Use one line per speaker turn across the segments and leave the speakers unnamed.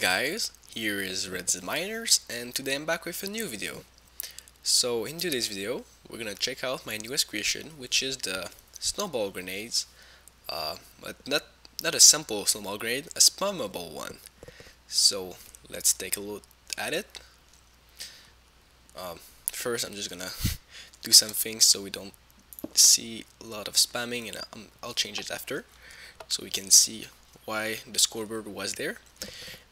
guys, here is Redsminers and today I'm back with a new video. So in today's video, we're gonna check out my newest creation, which is the snowball grenades, but not a simple snowball grenade, a spammable one. So let's take a look at it. First I'm just gonna do some things so we don't see a lot of spamming, and I'll change it after so we can see why the scoreboard was there.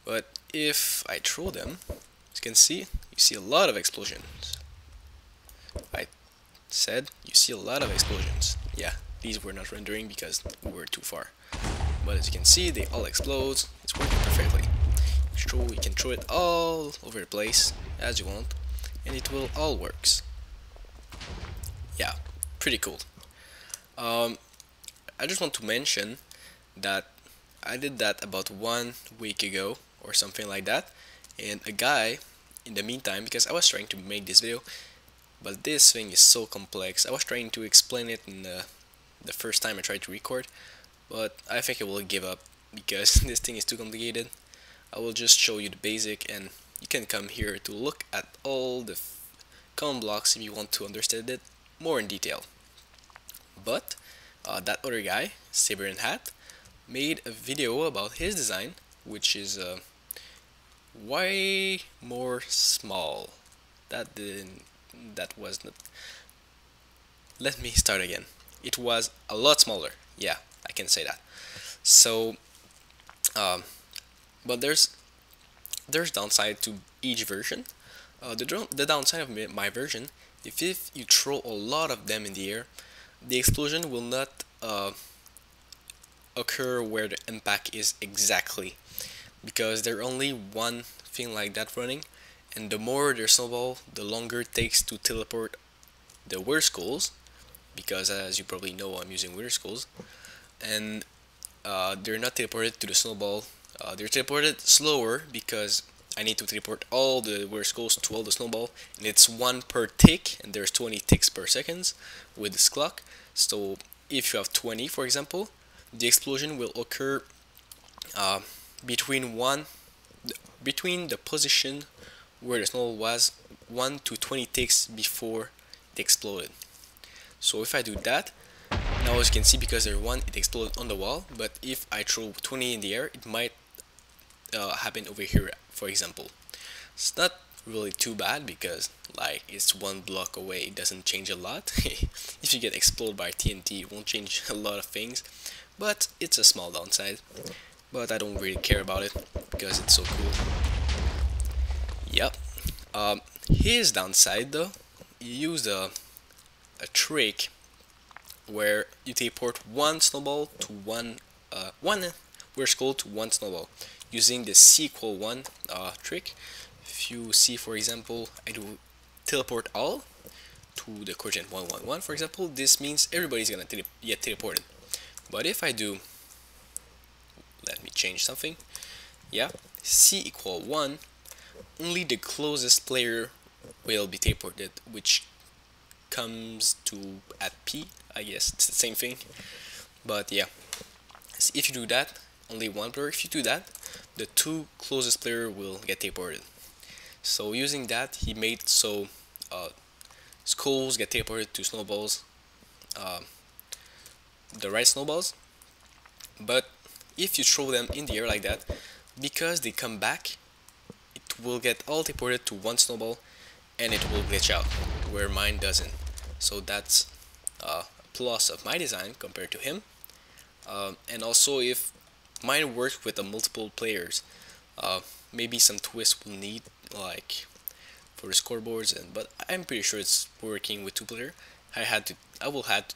But if I throw them, as you can see, you see a lot of explosions. I said you see a lot of explosions. Yeah, these were not rendering because we were too far. But as you can see, they all explode. It's working perfectly. You can throw it all over the place as you want, and it will all works. Yeah, pretty cool. I just want to mention that I did that about 1 week ago or something like that, and a guy in the meantime, because I was trying to make this video, but this thing is so complex. I was trying to explain it in the first time I tried to record, but I think I will give up because this thing is too complicated. I will just show you the basic, and you can come here to look at all the common blocks if you want to understand it more in detail. But that other guy, SiberianHat, made a video about his design, which is way more small. That was not. Let me start again. It was a lot smaller. Yeah, I can say that. So, but there's downside to each version. The downside of my version, if you throw a lot of them in the air, the explosion will not occur where the impact is exactly, because there's only one thing like that running, and the more their snowball, the longer it takes to teleport the weird skulls, because as you probably know, I'm using weird skulls, and they're not teleported to the snowball. They're teleported slower because I need to teleport all the weird skulls to all the snowball, and it's 1 per tick, and there's 20 ticks per second with this clock. So if you have 20, for example, the explosion will occur between the position where the snowball was 1 to 20 ticks before it exploded. So if I do that, now as you can see, because there's 1, it exploded on the wall, but if I throw 20 in the air, it might happen over here, for example. It's not really too bad because like it's 1 block away, it doesn't change a lot. If you get exploded by TNT, it won't change a lot of things, but it's a small downside. But I don't really care about it because it's so cool. Yep. His downside though, you use a trick where you teleport 1 snowball to one weird skull to 1 snowball using the C=1 trick. If you see, for example, I do teleport all to the coordinate 1 1 1, for example, this means everybody's gonna get teleported. But if I do, let me change something. Yeah, C=1, only the closest player will be teleported, which comes to at P. I guess it's the same thing. But yeah, so if you do that, only 1 player. If you do that, the 2 closest player will get teleported. So using that, he made so skulls get teleported to snowballs, the right snowballs. But if you throw them in the air like that, because they come back, it will get all teleported to 1 snowball, and it will glitch out where mine doesn't. So that's a plus of my design compared to him. And also, if mine works with multiple players, maybe some twists will need, like for the scoreboards, but I'm pretty sure it's working with 2 player. I will have to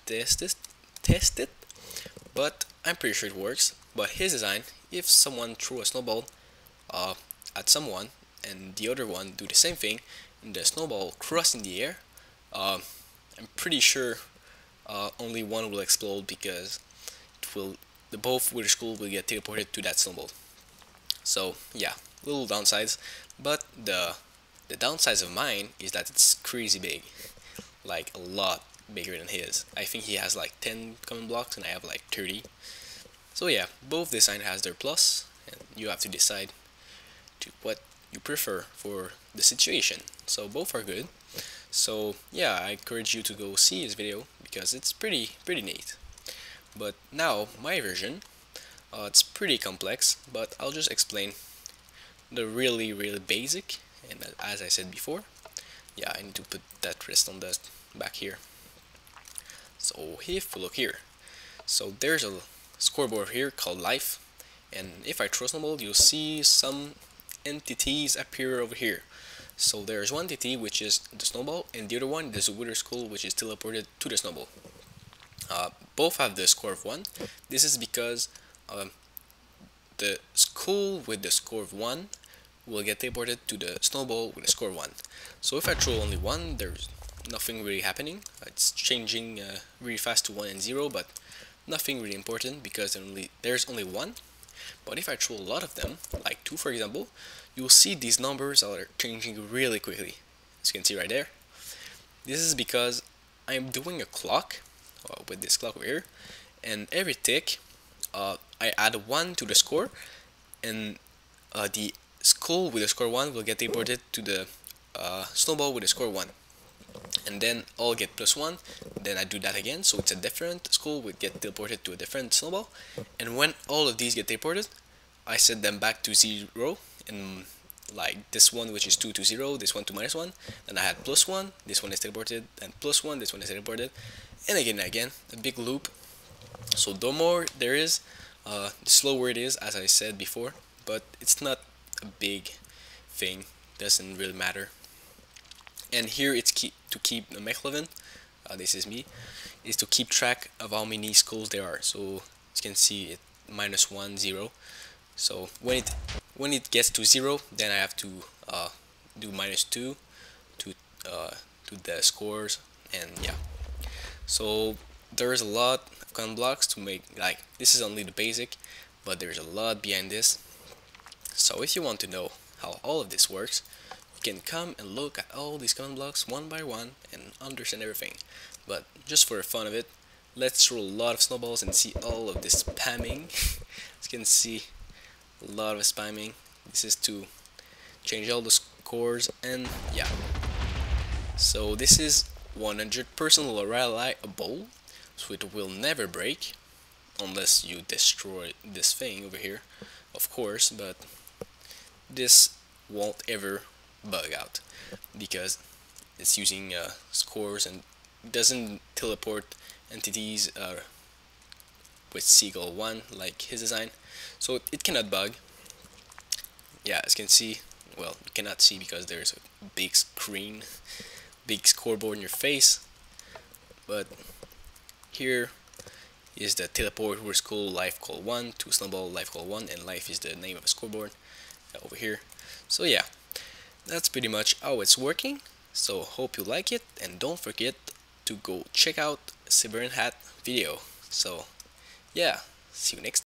test it, but I'm pretty sure it works. But his design, if someone threw a snowball at someone and the other one do the same thing, and the snowball cross in the air, I'm pretty sure only 1 will explode because both weird skulls will get teleported to that snowball. So yeah, little downsides, but the downsides of mine is that it's crazy big, like a lot bigger than his. I think he has like 10 common blocks and I have like 30. So yeah, both design has their plus, and you have to decide to what you prefer for the situation. So both are good. So yeah, I encourage you to go see his video because it's pretty neat. But now my version, it's pretty complex, but I'll just explain the really basic. And as I said before, yeah, I need to put that rest on the back here. So if we look here, so there's a scoreboard here called life, and if I throw snowball, you'll see some entities appear over here. So there's one entity which is the snowball, and the other one is the wither skull, which is teleported to the snowball. Both have the score of 1. This is because the skull with the score of 1 will get teleported to the snowball with a score of 1. So if I throw only 1, there's nothing really happening. It's changing really fast to 1 and 0, but nothing really important because there's only 1. But if I throw a lot of them, like 2 for example, you'll see these numbers are changing really quickly. As you can see right there. This is because I'm doing a clock with this clock over here, and every tick I add 1 to the score, and the skull with the score 1 will get teleported to the snowball with a score 1, and then all get +1. Then I do that again, so it's a different skull will get teleported to a different snowball, and when all of these get teleported, I set them back to 0, and like this one which is 2 to 0, this one to -1, then I had +1, this one is teleported, and +1, this one is teleported, and again, a big loop. So the more there is, the slower it is, as I said before, but it's not a big thing, doesn't really matter. And here it's to keep the McLovin, this is me, is to keep track of how many skulls there are. So as you can see, it -1, 0. So when it gets to 0, then I have to do -2 to the scores, and yeah. So there's a lot of command blocks to make, like this is only the basic, but there's a lot behind this. So if you want to know how all of this works, you can come and look at all these command blocks one by one and understand everything. But just for the fun of it, let's throw a lot of snowballs and see all of this spamming. As you can see, a lot of spamming. This is to change all the scores, and yeah. So this is 100% reliable, so it will never break unless you destroy this thing over here, of course, but this won't ever bug out because it's using scores and doesn't teleport entities with Seagull 1 like his design, so it cannot bug. Yeah, as you can see, well, you cannot see because there's a big screen, big scoreboard in your face, but here is the teleport where skull life call 1 to snowball life call 1, and life is the name of a scoreboard over here. So yeah, that's pretty much how it's working. So hope you like it, and don't forget to go check out SiberianHat video. So yeah, see you next time.